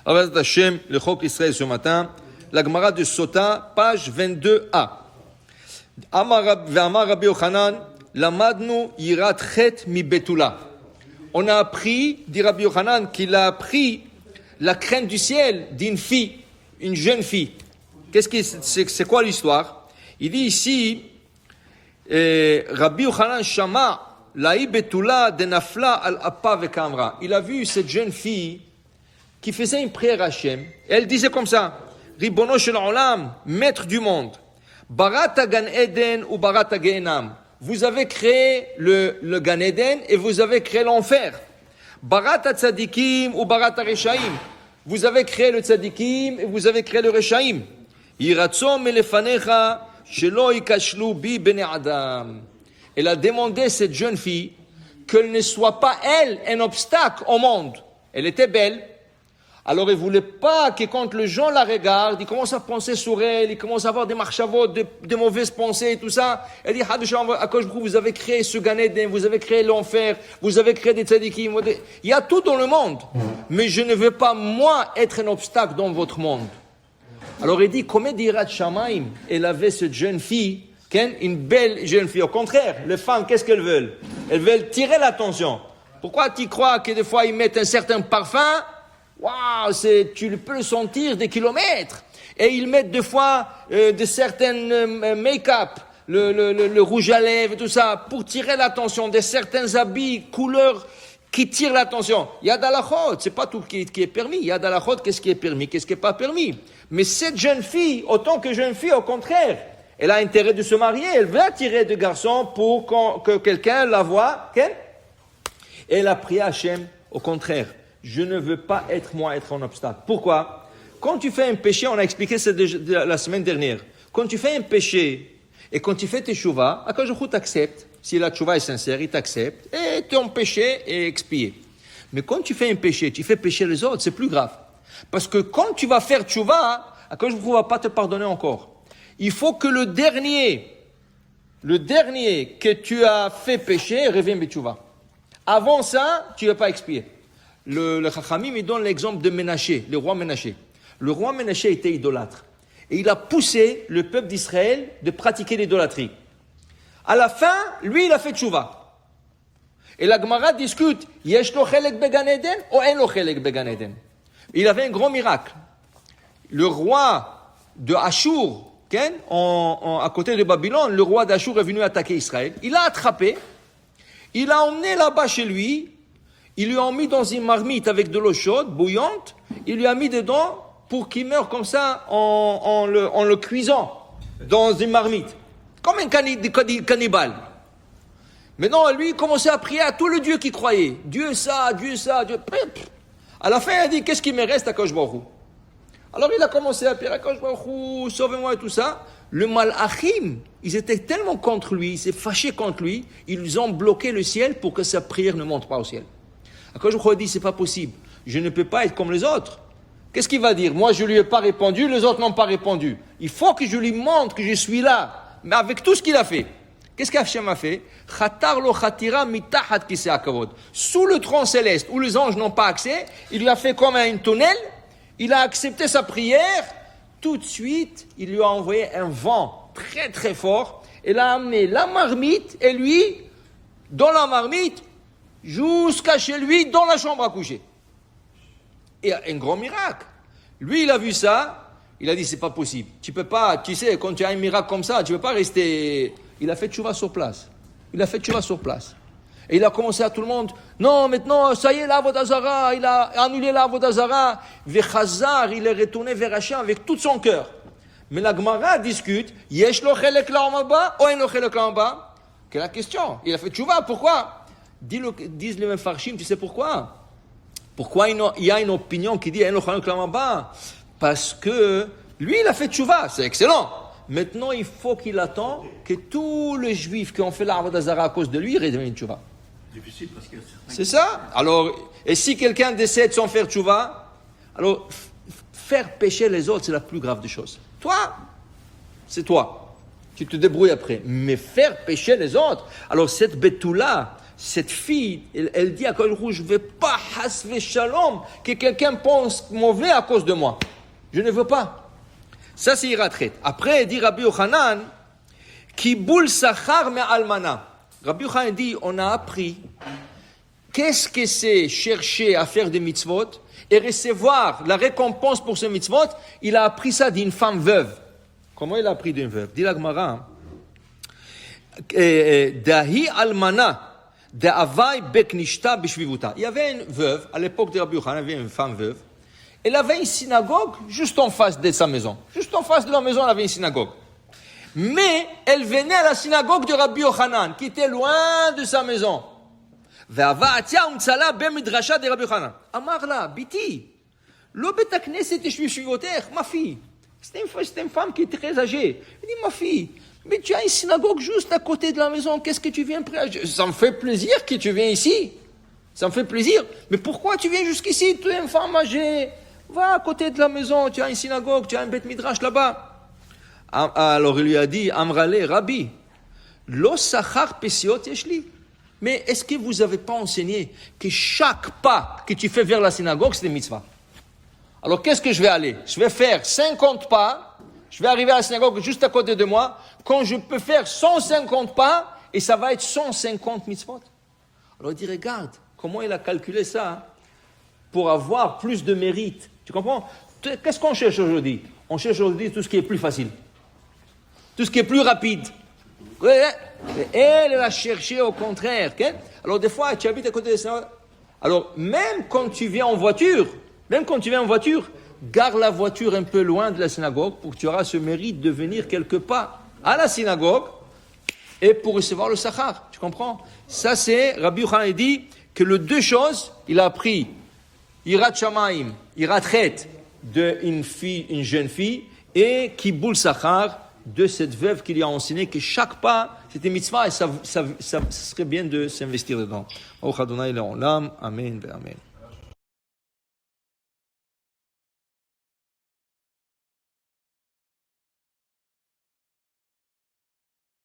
Avat Hashem, le Chok Israël ce matin, la Gemara de Sota, page 22a. Ve'amar Rabbi Yochanan, lamadnu yirat chet mi betula. On a appris, dit Rabbi Yochanan, qu'il a appris la crainte du ciel d'une fille, une jeune fille. C'est quoi l'histoire? Il dit ici, Rabbi Yochanan Shama, la'i betula de nafla al appa vekamra. Il a vu cette jeune fille qui faisait une prière à Hachem. Elle disait comme ça, Ribono shel olam, maître du monde, barata gan eden ou barata gehenam. Vous avez créé le gan eden et vous avez créé l'enfer. Barata tzadikim ou barata reshaim. Vous avez créé le tzadikim et vous avez créé le reshaim. Yiratzom elefanecha shelo ikashlu bi bnei adam. Elle a demandé à cette jeune fille qu'elle ne soit pas, elle, un obstacle au monde. Elle était belle. Alors, il ne voulait pas que quand les gens la regardent, ils commencent à penser sur elle, ils commencent à avoir des marchavot, de mauvaises pensées et tout ça. Elle dit, vous avez créé ce Gan Eden, vous avez créé l'enfer, vous avez créé des tzadikim. Il y a tout dans le monde. Mais je ne veux pas, moi, être un obstacle dans votre monde. Alors, il dit, comme d'Irat Shamaim, elle avait cette jeune fille, une belle jeune fille. Au contraire, les femmes, qu'est-ce qu'elles veulent? Elles veulent tirer l'attention. Pourquoi tu crois que des fois, ils mettent un certain parfum? Waouh, tu peux le sentir des kilomètres. Et ils mettent des fois de certaines make-up, le rouge à lèvres, tout ça, pour tirer l'attention, de certains habits, couleurs qui tirent l'attention. Il y a d'alachot, c'est pas tout qui est permis. Il y a d'alachot, qu'est-ce qui est permis, qu'est-ce qui est pas permis. Mais cette jeune fille, autant que jeune fille, au contraire, elle a intérêt de se marier, elle veut attirer des garçons pour que quelqu'un la voie. Et elle a prié à Hachem, au contraire. Je ne veux pas être un obstacle. Pourquoi? Quand tu fais un péché, on a expliqué ça la semaine dernière. Quand tu fais un péché et quand tu fais tes teshuvah, Akadosh Baruch Hu t'accepte. Si la teshuvah est sincère, il t'accepte et ton péché est expié. Mais quand tu fais un péché, tu fais pécher les autres, c'est plus grave. Parce que quand tu vas faire teshuvah, Akadosh Baruch Hu ne va pas te pardonner encore. Il faut que le dernier que tu as fait pécher revienne de teshuvah. Avant ça, tu ne vas pas expier. Le Chachamim, il donne l'exemple de Ménaché, le roi Ménaché. Le roi Ménaché était idolâtre. Et il a poussé le peuple d'Israël de pratiquer l'idolâtrie. À la fin, lui, il a fait teshuvah. Et la Gemara discute, yesh lo chelek began Eden ou en lo chelek began Eden. Il avait un grand miracle. Le roi de Ashur, à côté de Babylone, le roi d'Ashur est venu attaquer Israël. Il l'a attrapé, il l'a emmené là-bas chez lui. Il lui a mis dans une marmite avec de l'eau chaude, bouillante. Il lui a mis dedans pour qu'il meure comme ça en le cuisant dans une marmite. Comme un cannibale. Maintenant, lui, il commençait à prier à tous les dieux qui croyaient. Dieu ça, Dieu ça, Dieu... À la fin, il a dit, qu'est-ce qui me reste à Akadosh Baruch Hu? Alors, il a commencé à prier à Akadosh Baruch Hu, sauve-moi et tout ça. Le malachim, ils étaient tellement contre lui, ils s'est fâchés contre lui, ils ont bloqué le ciel pour que sa prière ne monte pas au ciel. Akadosh Baruch Hu dit, c'est pas possible. Je ne peux pas être comme les autres. Qu'est-ce qu'il va dire? Moi, je lui ai pas répondu, les autres n'ont pas répondu. Il faut que je lui montre que je suis là. Mais avec tout ce qu'il a fait. Qu'est-ce qu'Hachem a fait? Khatar lo khatira mitahat kisei hakavod. Sous le trône céleste, où les anges n'ont pas accès, il lui a fait comme un tunnel. Il a accepté sa prière. Tout de suite, il lui a envoyé un vent très très fort. Il a amené la marmite et lui, dans la marmite, jusqu'à chez lui, dans la chambre à coucher. Et un grand miracle. Lui, il a vu ça, il a dit, c'est pas possible. Tu peux pas, tu sais, quand tu as un miracle comme ça, tu peux pas rester... Il a fait teshuvah sur place. Et il a commencé à tout le monde, non, maintenant, ça y est, l'Avodah Zara, il a annulé l'Avodah Zara. Vechazar, il est retourné vers Hachem avec tout son cœur. Mais la Gemara discute, yesh lo chelek la'olam haba, ou en lo chelek la'olam haba? Quelle est la question? Il a fait teshuvah, pourquoi? Disent les Mefarshim, tu sais pourquoi? Pourquoi il y a une opinion qui dit parce que lui, il a fait teshuvah, c'est excellent. Maintenant, il faut qu'il attend que tous les juifs qui ont fait l'Avodah Zara à cause de lui redeviennent teshuvah. Difficile parce que c'est ça. Alors, et si quelqu'un décède sans faire teshuvah, alors faire pécher les autres, c'est la plus grave des choses. Toi, c'est toi. Tu te débrouilles après. Mais faire pécher les autres, alors cette betula, cette fille, elle dit à Kohen Rouge, je ne veux pas, hasve shalom, que quelqu'un pense mauvais à cause de moi. Je ne veux pas. Ça, c'est iratret. Après, dit Rabbi Yochanan, Kiboul Sachar me almana. Rabbi Yochanan dit, on a appris qu'est-ce que c'est chercher à faire des mitzvot et recevoir la récompense pour ce mitzvot. Il a appris ça d'une femme veuve. Comment il a appris d'une veuve? Dit la Gemara, Dahi almana. Il y avait une veuve, à l'époque de Rabbi Yochanan, il y avait une femme veuve. Elle avait une synagogue juste en face de sa maison. Juste en face de la maison, elle avait une synagogue. Mais elle venait à la synagogue de Rabbi Yochanan, qui était loin de sa maison. Amar la, biti, lo bet hakneset yeshivotech, ma fille. C'était une femme qui était très âgée. Elle dit, ma fille, mais tu as une synagogue juste à côté de la maison, qu'est-ce que tu viens prêcher? Ça me fait plaisir que tu viennes ici. Ça me fait plaisir. Mais pourquoi tu viens jusqu'ici? Tu es une femme âgée. Va à côté de la maison, tu as une synagogue, tu as un beth midrash là-bas. Alors il lui a dit, Amrale, Rabbi, lo sachar pesiot yeshli. Mais est-ce que vous n'avez pas enseigné que chaque pas que tu fais vers la synagogue, c'est des mitzvahs? Alors qu'est-ce que je vais aller? Je vais faire 50 pas. Je vais arriver à la synagogue juste à côté de moi, quand je peux faire 150 pas, et ça va être 150 mitzvot. Alors il dit, regarde, comment il a calculé ça pour avoir plus de mérite. Tu comprends? Qu'est-ce qu'on cherche aujourd'hui? On cherche aujourd'hui tout ce qui est plus facile. Tout ce qui est plus rapide. Elle a cherché au contraire. Okay? Alors des fois, tu habites à côté de ça. Alors même quand tu viens en voiture, garde la voiture un peu loin de la synagogue pour que tu auras ce mérite de venir quelque part à la synagogue et pour recevoir le sachar. Tu comprends? Ça, c'est, Rabbi Yochanan dit que les deux choses, il a appris Yirat Shamayim, Yirat Chet d'une fille, une jeune fille, et Kiboul Sachar de cette veuve qui lui a enseigné que chaque pas, c'était mitzvah et ça serait bien de s'investir dedans. Amen, amen.